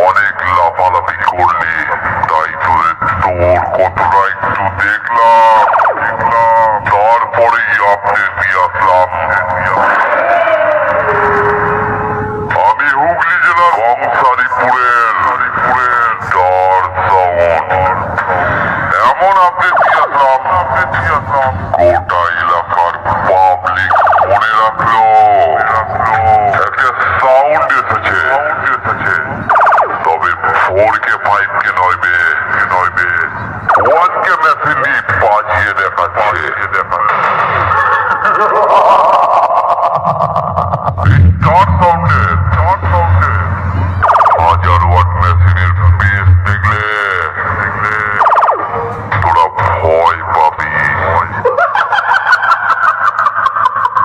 অনেক লাফালাফি করলি, তাই তোর কতটা একটু দেখলাম। তারপরেই আপডেট দিয়ে আসলাম। আমি হুগলি জেলার কংসারীপুরের ডর সাউন্ড। এমন আপডেট দিয়ে আসলাম গোটা এলাকার পাবলিক মনে রাখলো একটা সাউন্ড এসেছে, তবে 4K 5K নয়বে 1K মেশিন দিয়ে বাজিয়ে দেখাচ্ছে। স্টার সাউন্ডের 1000 ওয়াট মেশিনের বেস দেখলে তোরা ভয় পাবি।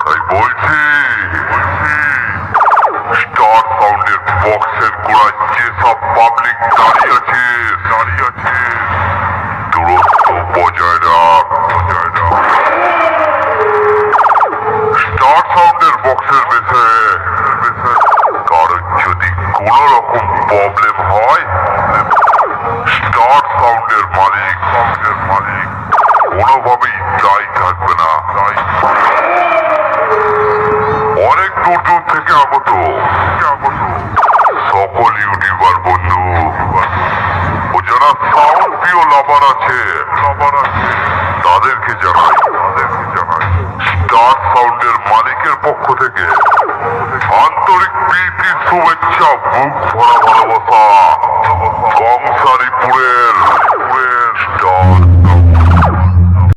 তাই বলছি স্টার সাউন্ডের বক্সের গোড়ায় যেসব পাবলিক দাঁড়িয়ে আছে দূরত্ব বজায় রাখ। স্টার সাউন্ডের বক্সের বেসে কারোর যদি কোনো রকম প্রবলেম হয়, স্টার সাউন্ডের মালিক কোনোভাবেই দায়ী থাকবে না। অনেক দূর থেকে আগত সকল ইউটিউবার বন্ধু ও যারা সাউন্ড প্রিয় লাভার আছে তাদেরকে জানাই স্টার সাউন্ডের মালিকের পক্ষ থেকে আন্তরিক প্রীতি, শুভেচ্ছা, বুক ভরা ভালোবাসা। কংসারীপুরের